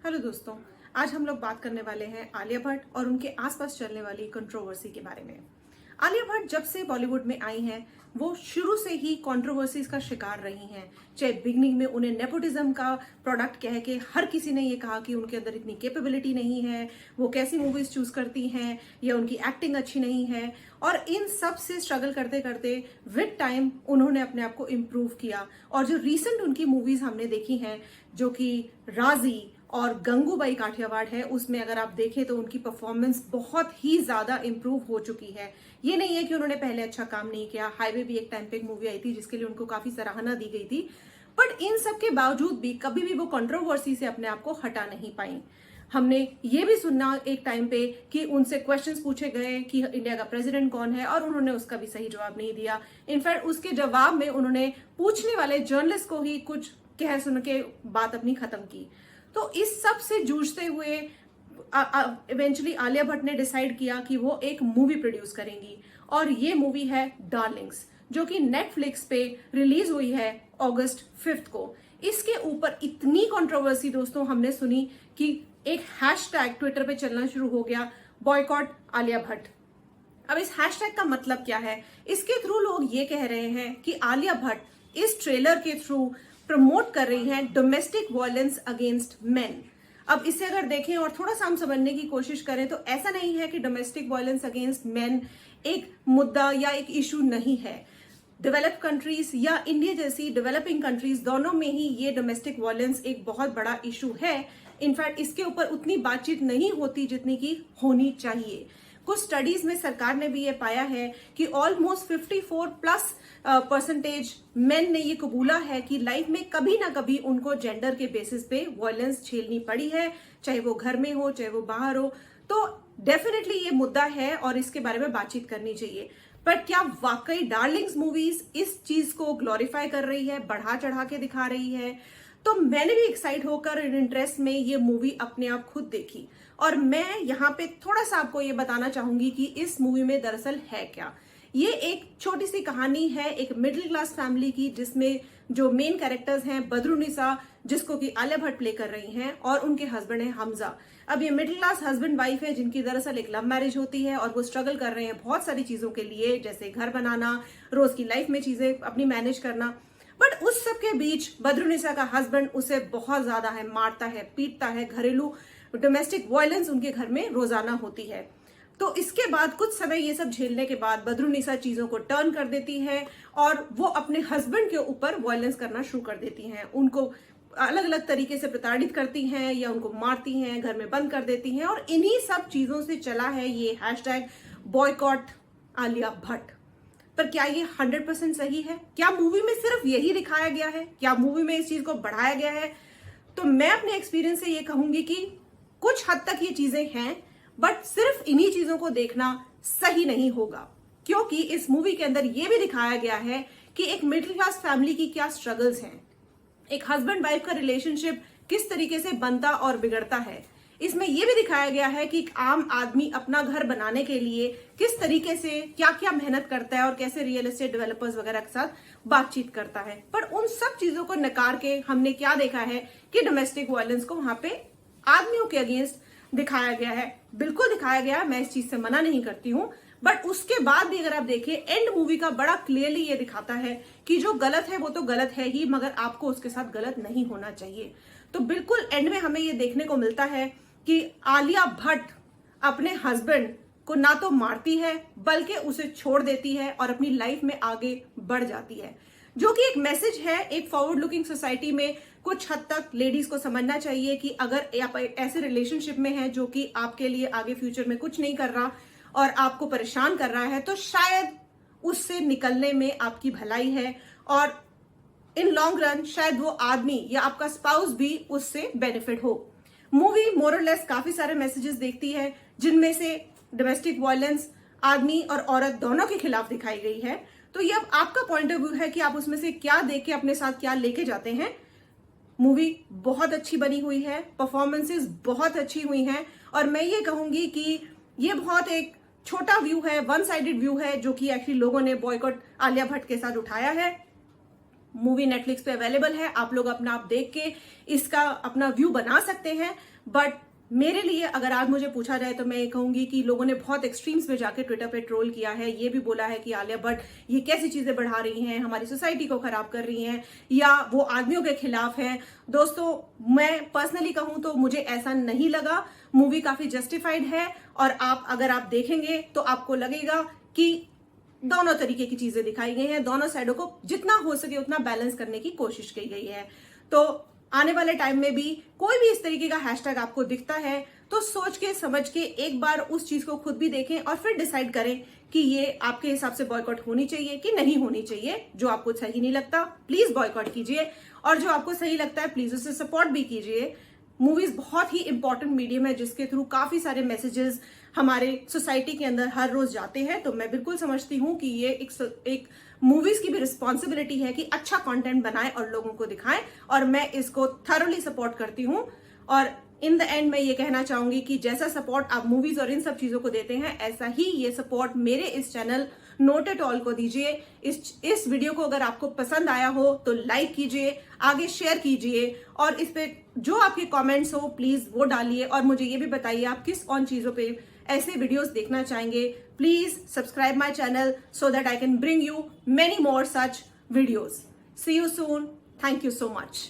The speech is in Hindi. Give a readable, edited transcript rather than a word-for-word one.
हेलो दोस्तों, आज हम लोग बात करने वाले हैं आलिया भट्ट और उनके आसपास चलने वाली कंट्रोवर्सी के बारे में। आलिया भट्ट जब से बॉलीवुड में आई हैं, वो शुरू से ही कंट्रोवर्सीज का शिकार रही हैं। चाहे बिगनिंग में उन्हें नेपोटिज्म का प्रोडक्ट कह के हर किसी ने ये कहा कि उनके अंदर इतनी कैपेबिलिटी नहीं है, वो कैसी मूवीज चूज करती हैं या उनकी एक्टिंग अच्छी नहीं है, और इन सब से स्ट्रगल करते करते विद टाइम उन्होंने अपने आप को इम्प्रूव किया। और जो रिसेंट उनकी मूवीज हमने देखी हैं, जो कि राजी और गंगूबाई काठियावाड़ है, उसमें अगर आप देखें तो उनकी परफॉर्मेंस बहुत ही ज्यादा इंप्रूव हो चुकी है। ये नहीं है कि उन्होंने पहले अच्छा काम नहीं किया। हाईवे भी एक टाइम पे एक मूवी आई थी जिसके लिए उनको काफी सराहना दी गई थी, बट इन सब के बावजूद भी कभी भी वो कंट्रोवर्सी से अपने आप को हटा नहीं पाई। हमने ये भी सुनना एक टाइम पे कि उनसे क्वेश्चंस पूछे गए कि इंडिया का प्रेसिडेंट कौन है, और उन्होंने उसका भी सही जवाब नहीं दिया। इनफैक्ट उसके जवाब में उन्होंने पूछने वाले जर्नलिस्ट को ही कुछ कह सुन के बात अपनी खत्म की। तो इस सब से जूझते हुए इवेंचुअली आलिया भट्ट ने डिसाइड किया कि वो एक मूवी प्रोड्यूस करेंगी, और ये मूवी है डार्लिंग्स, जो कि नेटफ्लिक्स पे रिलीज हुई है अगस्त 5 को। इसके ऊपर इतनी कंट्रोवर्सी दोस्तों हमने सुनी कि एक हैशटैग ट्विटर पे चलना शुरू हो गया, बॉयकॉट आलिया भट्ट। अब इस हैशटैग का मतलब क्या है? इसके थ्रू लोग ये कह रहे हैं कि आलिया भट्ट इस ट्रेलर के थ्रू प्रमोट कर रही हैं डोमेस्टिक वायलेंस अगेंस्ट मेन। अब इसे अगर देखें और थोड़ा सा हम समझने की कोशिश करें तो ऐसा नहीं है कि डोमेस्टिक वायलेंस अगेंस्ट मेन एक मुद्दा या एक इशू नहीं है। डेवलप्ड कंट्रीज या इंडिया जैसी डेवलपिंग कंट्रीज दोनों में ही ये डोमेस्टिक वायलेंस एक बहुत बड़ा इशू है। इनफैक्ट इसके ऊपर उतनी बातचीत नहीं होती जितनी की होनी चाहिए। कुछ स्टडीज में सरकार ने भी ये पाया है कि ऑलमोस्ट 54+ % मेन ने ये कबूला है कि लाइफ में कभी ना कभी उनको जेंडर के बेसिस पे वायलेंस झेलनी पड़ी है, चाहे वो घर में हो चाहे वो बाहर हो। तो डेफिनेटली ये मुद्दा है और इसके बारे में बातचीत करनी चाहिए। पर क्या वाकई डार्लिंग्स मूवीज इस चीज को ग्लोरीफाई कर रही है, बढ़ा चढ़ा के दिखा रही है? तो मैंने भी एक्साइट होकर इंटरेस्ट में ये मूवी अपने आप खुद देखी, और मैं यहाँ पे थोड़ा सा आपको ये बताना चाहूंगी कि इस मूवी में दरअसल है क्या। ये एक छोटी सी कहानी है एक मिडिल क्लास फैमिली की, जिसमें जो मेन कैरेक्टर्स हैं बदरुनिसा, जिसको कि आलिया भट्ट प्ले कर रही हैं, और उनके हस्बैंड है हमजा। अब ये मिडिल क्लास हस्बैंड वाइफ है जिनकी दरअसल एक लव मैरिज होती है, और वो स्ट्रगल कर रहे हैं बहुत सारी चीजों के लिए, जैसे घर बनाना, रोज की लाइफ में चीजें अपनी मैनेज करना। बट उस सब के बीच बदरुनिसा का हस्बैंड उसे बहुत ज्यादा है मारता है, पीटता है, घरेलू डोमेस्टिक वायलेंस उनके घर में रोजाना होती है। तो इसके बाद कुछ समय ये सब झेलने के बाद बदरुनिसा चीजों को टर्न कर देती है और वो अपने हस्बैंड के ऊपर वायलेंस करना शुरू कर देती हैं। उनको अलग अलग तरीके से प्रताड़ित करती हैं या उनको मारती हैं, घर में बंद कर देती हैं, और इन्हीं सब चीजों से चला है ये हैशटैग बॉयकॉट आलिया भट्ट। पर क्या ये 100% सही है? क्या मूवी में सिर्फ यही दिखाया गया है? क्या मूवी में इस चीज को बढ़ाया गया है? तो मैं अपने एक्सपीरियंस से ये कहूंगी कि कुछ हद तक ये चीजें हैं, बट सिर्फ इन्हीं चीजों को देखना सही नहीं होगा, क्योंकि इस मूवी के अंदर ये भी दिखाया गया है कि एक मिडिल क्लास फैमिली की क्या स्ट्रगल्स हैं, एक हस्बैंड वाइफ का रिलेशनशिप किस तरीके से बनता और बिगड़ता है। इसमें यह भी दिखाया गया है कि एक आम आदमी अपना घर बनाने के लिए किस तरीके से क्या क्या मेहनत करता है और कैसे रियल एस्टेट डेवलपर्स वगैरह के साथ बातचीत करता है। पर उन सब चीजों को नकार के हमने क्या देखा है कि डोमेस्टिक वायलेंस को वहां पे आदमियों के अगेंस्ट दिखाया गया है। बिल्कुल दिखाया गया, मैं इस चीज से मना नहीं करती हूँ, बट उसके बाद भी अगर आप देखें एंड मूवी का बड़ा क्लियरली ये दिखाता है कि जो गलत है वो तो गलत है ही, मगर आपको उसके साथ गलत नहीं होना चाहिए। तो बिल्कुल एंड में हमें ये देखने को मिलता है कि आलिया भट्ट अपने हस्बैंड को ना तो मारती है बल्कि उसे छोड़ देती है और अपनी लाइफ में आगे बढ़ जाती है, जो कि एक मैसेज है एक फॉरवर्ड लुकिंग सोसाइटी में। कुछ हद तक लेडीज को समझना चाहिए कि अगर आप ऐसे रिलेशनशिप में हैं जो कि आपके लिए आगे फ्यूचर में कुछ नहीं कर रहा और आपको परेशान कर रहा है, तो शायद उससे निकलने में आपकी भलाई है, और इन लॉन्ग रन शायद वो आदमी या आपका स्पाउस भी उससे बेनिफिट हो। मूवी मोर और लेस काफी सारे मैसेजेस देखती है, जिनमें से डोमेस्टिक वायलेंस आदमी और औरत दोनों के खिलाफ दिखाई गई है। तो ये अब आपका पॉइंट ऑफ व्यू है कि आप उसमें से क्या देख के अपने साथ क्या लेके जाते हैं। मूवी बहुत अच्छी बनी हुई है, परफॉर्मेंसेस बहुत अच्छी हुई हैं, और मैं ये कहूंगी कि ये बहुत एक छोटा व्यू है, वन साइडेड व्यू है, जो कि एक्चुअली लोगों ने बॉयकॉट आलिया भट्ट के साथ उठाया है। मूवी नेटफ्लिक्स पे अवेलेबल है, आप लोग अपना आप देख के इसका अपना व्यू बना सकते हैं। बट मेरे लिए अगर आज मुझे पूछा जाए तो मैं ये कहूंगी कि लोगों ने बहुत एक्सट्रीम्स में जाके ट्विटर पे ट्रोल किया है, ये भी बोला है कि आलिया भट्ट ये कैसी चीजें बढ़ा रही हैं, हमारी सोसाइटी को खराब कर रही हैं, या वो आदमियों के खिलाफ है। दोस्तों, मैं पर्सनली कहूं तो मुझे ऐसा नहीं लगा। मूवी काफी जस्टिफाइड है और आप अगर आप देखेंगे तो आपको लगेगा कि दोनों तरीके की चीजें दिखाई गई हैं, दोनों साइडों को जितना हो सके उतना बैलेंस करने की कोशिश की गई है। तो आने वाले टाइम में भी कोई भी इस तरीके का हैशटैग आपको दिखता है तो सोच के समझ के एक बार उस चीज को खुद भी देखें और फिर डिसाइड करें कि ये आपके हिसाब से बॉयकॉट होनी चाहिए कि नहीं होनी चाहिए। जो आपको सही नहीं लगता प्लीज बॉयकॉट कीजिए, और जो आपको सही लगता है प्लीज उसे सपोर्ट भी कीजिए। मूवीज बहुत ही इंपॉर्टेंट मीडियम है जिसके थ्रू काफी सारे मैसेजेस हमारे सोसाइटी के अंदर हर रोज जाते हैं। तो मैं बिल्कुल समझती हूँ कि ये एक मूवीज की भी रिस्पॉन्सिबिलिटी है कि अच्छा कंटेंट बनाएं और लोगों को दिखाएं, और मैं इसको थरोली सपोर्ट करती हूँ। और इन द एंड मैं ये कहना चाहूंगी कि जैसा सपोर्ट आप मूवीज और इन सब चीजों को देते हैं, ऐसा ही ये सपोर्ट मेरे इस चैनल नोट इट ऑल को दीजिए। इस वीडियो को अगर आपको पसंद आया हो तो लाइक कीजिए, आगे शेयर कीजिए, और इस पे जो आपके कमेंट्स हो प्लीज वो डालिए, और मुझे ये भी बताइए आप किस कौन चीजों पे ऐसे वीडियोस देखना चाहेंगे। Please subscribe my channel so that I can bring you many more such videos. See you soon. Thank you so much.